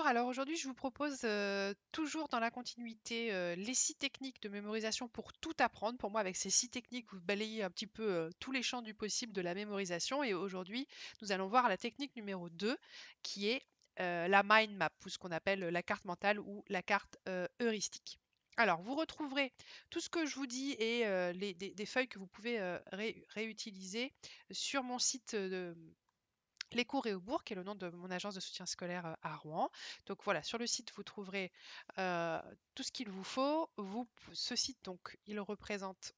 Alors aujourd'hui, je vous propose, toujours dans la continuité, les 6 techniques de mémorisation pour tout apprendre. Pour moi, avec ces 6 techniques, vous balayez un petit peu, tous les champs du possible de la mémorisation et aujourd'hui, nous allons voir la technique numéro 2 qui est, la mind map ou ce qu'on appelle, la carte mentale ou la carte, heuristique. Alors, vous retrouverez tout ce que je vous dis et les des feuilles que vous pouvez, réutiliser sur mon site, les cours et au bourg, qui est le nom de mon agence de soutien scolaire à Rouen. Donc voilà, sur le site, vous trouverez tout ce qu'il vous faut. Ce site, donc, il représente.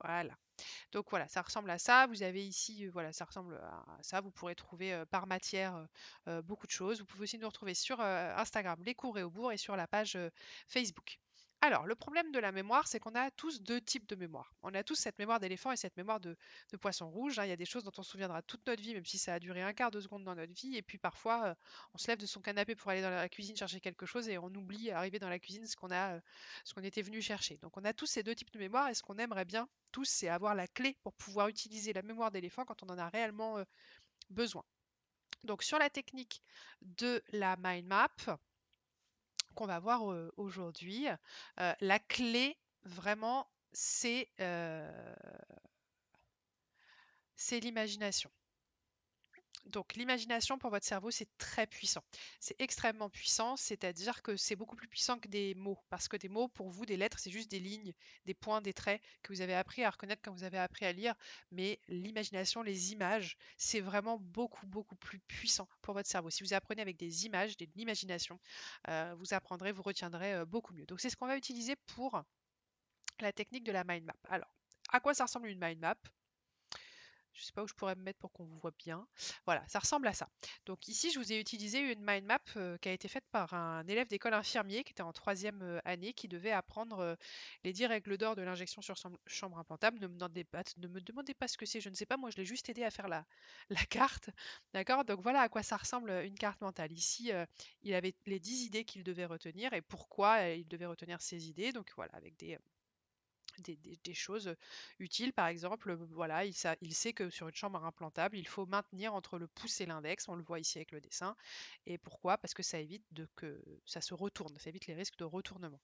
Voilà. Donc voilà, ça ressemble à ça. Vous avez ici, voilà, ça ressemble à ça. Vous pourrez trouver par matière beaucoup de choses. Vous pouvez aussi nous retrouver sur Instagram, les cours et au bourg, et sur la page Facebook. Alors, le problème de la mémoire, c'est qu'on a tous deux types de mémoire. On a tous cette mémoire d'éléphant et cette mémoire de poisson rouge, hein. Il y a des choses dont on se souviendra toute notre vie, même si ça a duré un quart de seconde dans notre vie. Et puis parfois, on se lève de son canapé pour aller dans la cuisine chercher quelque chose et on oublie, arrivé dans la cuisine, ce qu'on était venu chercher. Donc, on a tous ces deux types de mémoire et ce qu'on aimerait bien tous, c'est avoir la clé pour pouvoir utiliser la mémoire d'éléphant quand on en a réellement besoin. Donc sur la technique de la mind map qu'on va voir aujourd'hui, la clé vraiment c'est l'imagination. Donc l'imagination pour votre cerveau, c'est très puissant. C'est extrêmement puissant, c'est-à-dire que c'est beaucoup plus puissant que des mots. Parce que des mots, pour vous, des lettres, c'est juste des lignes, des points, des traits que vous avez appris à reconnaître quand vous avez appris à lire. Mais l'imagination, les images, c'est vraiment beaucoup, beaucoup plus puissant pour votre cerveau. Si vous apprenez avec des images, de l'imagination, vous apprendrez, vous retiendrez beaucoup mieux. Donc c'est ce qu'on va utiliser pour la technique de la mind map. Alors, à quoi ça ressemble une mind map? Je ne sais pas où je pourrais me mettre pour qu'on vous voit bien. Voilà, ça ressemble à ça. Donc ici, je vous ai utilisé une mind map qui a été faite par un élève d'école infirmier qui était en troisième année, qui devait apprendre les 10 règles d'or de l'injection sur chambre implantable. Ne me demandez pas ce que c'est, je ne sais pas. Moi, je l'ai juste aidé à faire la carte. D'accord. Donc voilà à quoi ça ressemble une carte mentale. Ici, il avait les 10 idées qu'il devait retenir et pourquoi il devait retenir ces idées. Donc voilà, avec des choses utiles. Par exemple, voilà, il sait que sur une chambre implantable, il faut maintenir entre le pouce et l'index, on le voit ici avec le dessin. Et pourquoi? Parce que ça évite que ça se retourne, ça évite les risques de retournement.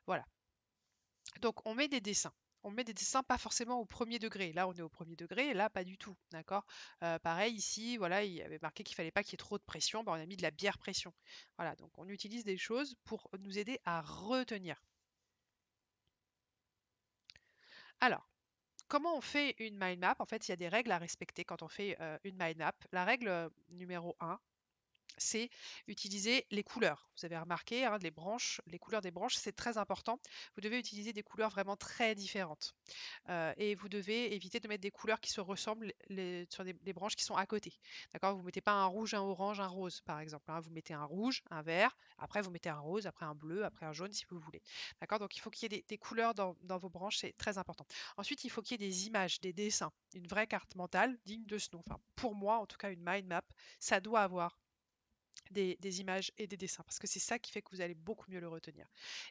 Voilà. Donc on met des dessins. On met des dessins pas forcément au premier degré. Là, on est au premier degré, et là, pas du tout. D'accord. Pareil, ici, voilà, il y avait marqué qu'il fallait pas qu'il y ait trop de pression. Ben, on a mis de la bière pression. Voilà, donc on utilise des choses pour nous aider à retenir. Alors, comment on fait une mind map? En fait, il y a des règles à respecter quand on fait une mind map. La règle numéro 1, c'est utiliser les couleurs. Vous avez remarqué, hein, les couleurs des branches, c'est très important. Vous devez utiliser des couleurs vraiment très différentes. Et vous devez éviter de mettre des couleurs qui se ressemblent sur des branches qui sont à côté. D'accord? Vous ne mettez pas un rouge, un orange, un rose, par exemple, hein. Vous mettez un rouge, un vert, après vous mettez un rose, après un bleu, après un jaune, si vous voulez. D'accord? Donc il faut qu'il y ait des couleurs dans vos branches, c'est très important. Ensuite, il faut qu'il y ait des images, des dessins, une vraie carte mentale digne de ce nom. Enfin, pour moi, en tout cas, une mind map, ça doit avoir des images et des dessins, parce que c'est ça qui fait que vous allez beaucoup mieux le retenir.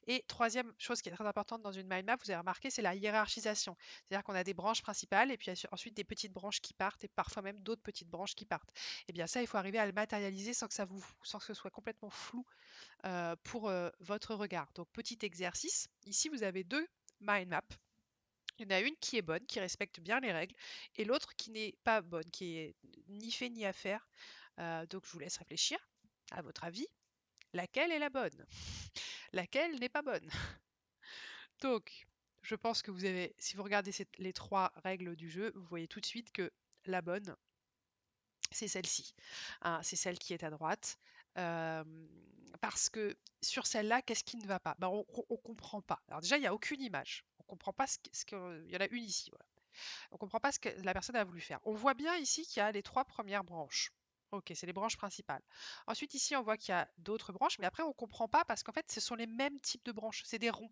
Et troisième chose qui est très importante dans une mind map, vous avez remarqué, c'est la hiérarchisation. C'est-à-dire qu'on a des branches principales et puis ensuite des petites branches qui partent et parfois même d'autres petites branches qui partent. Et bien ça, il faut arriver à le matérialiser sans que ce soit complètement flou pour votre regard. Donc petit exercice, ici vous avez deux mind maps. Il y en a une qui est bonne, qui respecte bien les règles, et l'autre qui n'est pas bonne, qui est ni fait ni à faire. Donc je vous laisse réfléchir. À votre avis, laquelle est la bonne? Laquelle n'est pas bonne? Donc, je pense que si vous regardez les trois règles du jeu, vous voyez tout de suite que la bonne, c'est celle-ci, hein. C'est celle qui est à droite. Euh, Parce que sur celle-là, qu'est-ce qui ne va pas? Ben, on comprend pas. Alors déjà, il n'y a aucune image. On comprend pas il y en a une ici. Voilà. On comprend pas ce que la personne a voulu faire. On voit bien ici qu'il y a les trois premières branches. Ok, c'est les branches principales. Ensuite, ici, on voit qu'il y a d'autres branches, mais après, on ne comprend pas parce qu'en fait, ce sont les mêmes types de branches. C'est des ronds.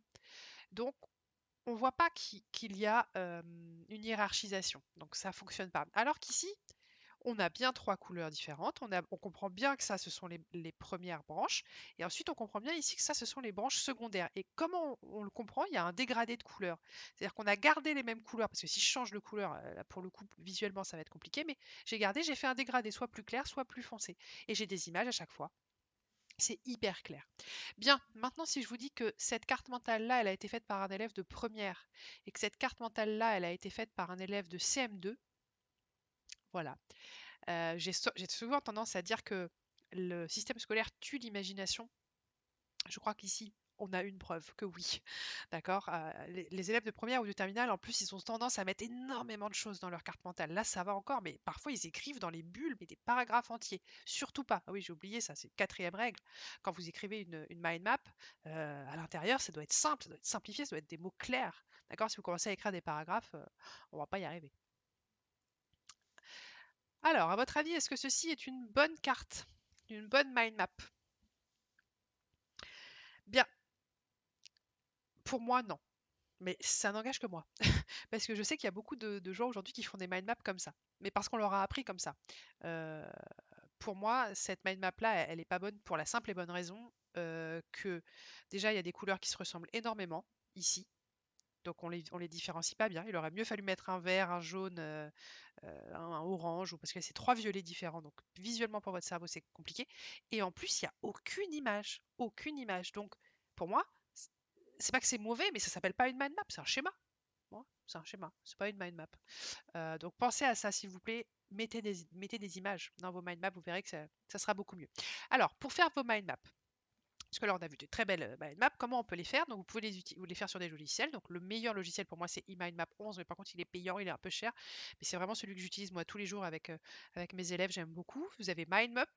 Donc, on ne voit pas qu'il y a une hiérarchisation. Donc, ça ne fonctionne pas. Alors qu'ici, on a bien 3 couleurs différentes, on comprend bien que ça, ce sont les premières branches, et ensuite on comprend bien ici que ça, ce sont les branches secondaires. Et comment on le comprend? Il y a un dégradé de couleurs. C'est-à-dire qu'on a gardé les mêmes couleurs, parce que si je change de couleur, là, pour le coup, visuellement, ça va être compliqué, mais j'ai fait un dégradé, soit plus clair, soit plus foncé. Et j'ai des images à chaque fois. C'est hyper clair. Bien, maintenant si je vous dis que cette carte mentale-là, elle a été faite par un élève de première, et que cette carte mentale-là, elle a été faite par un élève de CM2, voilà. J'ai souvent tendance à dire que le système scolaire tue l'imagination. Je crois qu'ici, on a une preuve que oui. D'accord? Les élèves de première ou de terminale, en plus, ils ont tendance à mettre énormément de choses dans leur carte mentale. Là, ça va encore, mais parfois, ils écrivent dans les bulles, mais des paragraphes entiers. Surtout pas. Ah oui, j'ai oublié ça, c'est quatrième règle. Quand vous écrivez une mind map, à l'intérieur, ça doit être simple, ça doit être simplifié, ça doit être des mots clairs. D'accord? Si vous commencez à écrire des paragraphes, on va pas y arriver. Alors, à votre avis, est-ce que ceci est une bonne carte? Une bonne mind map? Bien, pour moi, non. Mais ça n'engage que moi. Parce que je sais qu'il y a beaucoup de gens aujourd'hui qui font des mind maps comme ça. Mais parce qu'on leur a appris comme ça. Euh, pour moi, cette mind map-là, elle n'est pas bonne pour la simple et bonne raison que déjà, il y a des couleurs qui se ressemblent énormément ici. Donc on les différencie pas bien. Il aurait mieux fallu mettre un vert, un jaune, un orange, ou parce que c'est trois violets différents. Donc visuellement pour votre cerveau, c'est compliqué. Et en plus, il n'y a aucune image. Aucune image. Donc pour moi, c'est pas que c'est mauvais, mais ça s'appelle pas une mind map, c'est un schéma. Bon, c'est un schéma, c'est pas une mind map. Donc pensez à ça, s'il vous plaît. Mettez des images dans vos mind maps, vous verrez que ça sera beaucoup mieux. Alors, pour faire vos mind maps, parce que là, on a vu de très belles mind maps. Comment on peut les faire? Donc, vous pouvez les faire sur des logiciels. Donc, le meilleur logiciel pour moi, c'est eMindMap 11. Mais par contre, il est payant, il est un peu cher. Mais c'est vraiment celui que j'utilise moi tous les jours avec mes élèves. J'aime beaucoup. Vous avez MindMap,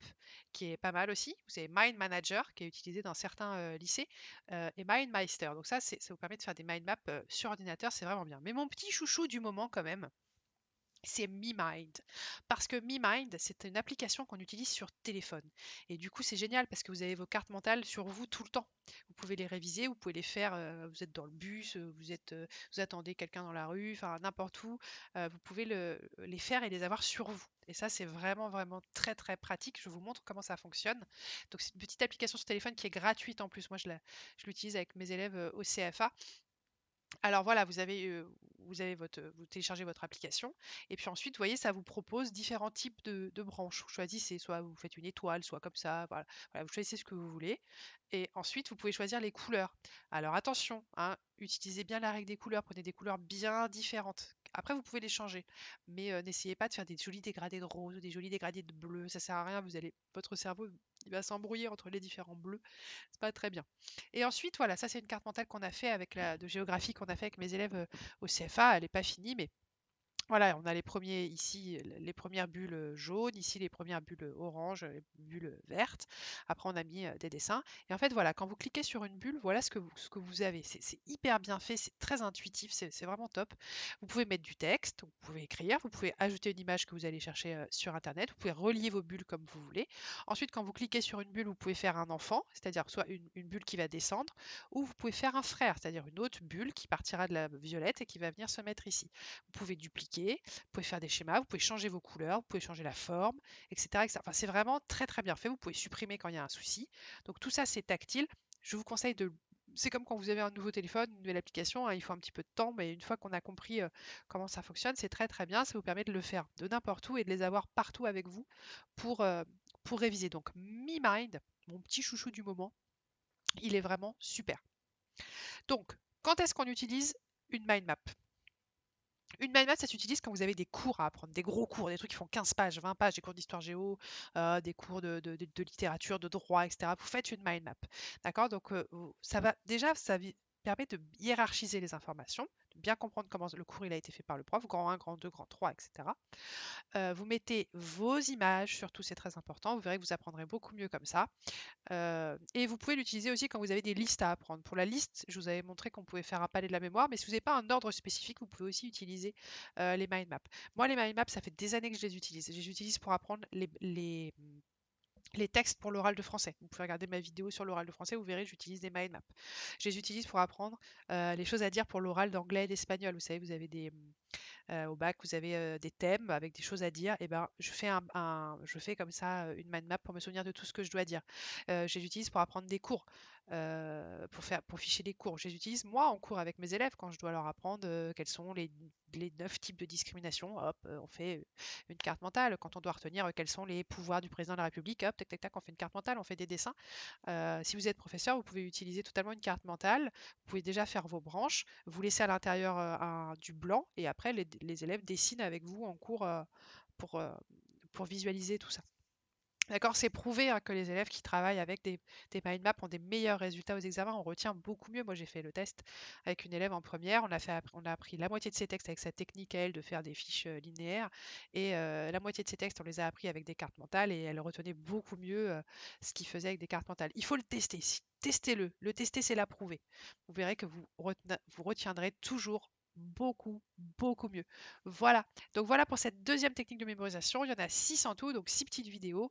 qui est pas mal aussi. Vous avez Mind Manager, qui est utilisé dans certains lycées. Et MindMeister. Donc, ça vous permet de faire des mind maps sur ordinateur. C'est vraiment bien. Mais mon petit chouchou du moment, quand même, c'est MeMind. Parce que MeMind, c'est une application qu'on utilise sur téléphone. Et du coup, c'est génial parce que vous avez vos cartes mentales sur vous tout le temps. Vous pouvez les réviser, vous pouvez les faire, vous êtes dans le bus, vous attendez quelqu'un dans la rue, enfin n'importe où. Vous pouvez les faire et les avoir sur vous. Et ça, c'est vraiment, vraiment très, très pratique. Je vous montre comment ça fonctionne. Donc, c'est une petite application sur téléphone qui est gratuite en plus. Moi, je l'utilise avec mes élèves au CFA. Alors voilà, vous téléchargez votre application et puis ensuite, vous voyez, ça vous propose différents types de branches. Vous choisissez, soit vous faites une étoile, soit comme ça, voilà. Voilà, vous choisissez ce que vous voulez et ensuite, vous pouvez choisir les couleurs. Alors attention, hein, utilisez bien la règle des couleurs, prenez des couleurs bien différentes. Après, vous pouvez les changer, mais n'essayez pas de faire des jolis dégradés de rose ou des jolis dégradés de bleu, ça sert à rien, votre cerveau, il va s'embrouiller entre les différents bleus, c'est pas très bien. Et ensuite, voilà, ça c'est une carte mentale qu'on a fait de géographie qu'on a fait avec mes élèves au CFA. Elle n'est pas finie, mais voilà, on a les premiers ici, les premières bulles jaunes, ici les premières bulles oranges, les bulles vertes. Après, on a mis des dessins. Et en fait, voilà, quand vous cliquez sur une bulle, voilà ce que vous avez. C'est hyper bien fait, c'est très intuitif, c'est vraiment top. Vous pouvez mettre du texte, vous pouvez écrire, vous pouvez ajouter une image que vous allez chercher sur Internet, vous pouvez relier vos bulles comme vous voulez. Ensuite, quand vous cliquez sur une bulle, vous pouvez faire un enfant, c'est-à-dire soit une bulle qui va descendre, ou vous pouvez faire un frère, c'est-à-dire une autre bulle qui partira de la violette et qui va venir se mettre ici. Vous pouvez dupliquer, vous pouvez faire des schémas, vous pouvez changer vos couleurs, vous pouvez changer la forme, etc. etc. Enfin, c'est vraiment très très bien fait. Vous pouvez supprimer quand il y a un souci. Donc tout ça, c'est tactile. Je vous conseille de... C'est comme quand vous avez un nouveau téléphone, une nouvelle application, hein, il faut un petit peu de temps, mais une fois qu'on a compris comment ça fonctionne, c'est très très bien. Ça vous permet de le faire de n'importe où et de les avoir partout avec vous pour, euh, pour réviser. Donc MeMind, mon petit chouchou du moment, il est vraiment super. Donc, quand est-ce qu'on utilise une mind map? Une mind map, ça s'utilise quand vous avez des cours à apprendre, des gros cours, des trucs qui font 15 pages, 20 pages, des cours d'histoire géo, des cours de littérature, de droit, etc. Vous faites une mind map. D'accord? Donc, ça va déjà, permet de hiérarchiser les informations, de bien comprendre comment le cours il a été fait par le prof, grand 1, grand 2, grand 3, etc. Vous mettez vos images, surtout c'est très important, vous verrez que vous apprendrez beaucoup mieux comme ça. Et vous pouvez l'utiliser aussi quand vous avez des listes à apprendre. Pour la liste, je vous avais montré qu'on pouvait faire un palais de la mémoire, mais si vous n'avez pas un ordre spécifique, vous pouvez aussi utiliser les mind maps. Moi, les mind maps, ça fait des années que je les utilise. Je les utilise pour apprendre les textes pour l'oral de français. Vous pouvez regarder ma vidéo sur l'oral de français, vous verrez, j'utilise des mind maps. Je les utilise pour apprendre les choses à dire pour l'oral d'anglais et d'espagnol. Vous savez, vous avez Au bac, vous avez des thèmes avec des choses à dire. Et ben, je fais comme ça une mind map pour me souvenir de tout ce que je dois dire. Je les utilise pour apprendre des cours, pour ficher les cours. Je les utilise moi en cours avec mes élèves quand je dois leur apprendre quels sont les 9 types de discrimination. Hop, on fait une carte mentale. Quand on doit retenir quels sont les pouvoirs du président de la République, hop, tac, tac, tac, on fait une carte mentale, on fait des dessins. Si vous êtes professeur, vous pouvez utiliser totalement une carte mentale. Vous pouvez déjà faire vos branches, vous laissez à l'intérieur du blanc et après les élèves dessinent avec vous en cours pour, euh, pour visualiser tout ça. D'accord, c'est prouvé que les élèves qui travaillent avec des mind maps ont des meilleurs résultats aux examens. On retient beaucoup mieux. Moi, j'ai fait le test avec une élève en première. On a appris la moitié de ses textes avec sa technique à elle de faire des fiches linéaires. Et la moitié de ses textes, on les a appris avec des cartes mentales. Et elle retenait beaucoup mieux ce qu'il faisait avec des cartes mentales. Il faut le tester. Testez-le. Le tester, c'est l'approuver. Vous verrez que vous retiendrez toujours beaucoup, beaucoup mieux. Voilà. Donc voilà pour cette deuxième technique de mémorisation. Il y en a 6 en tout, donc 6 petites vidéos.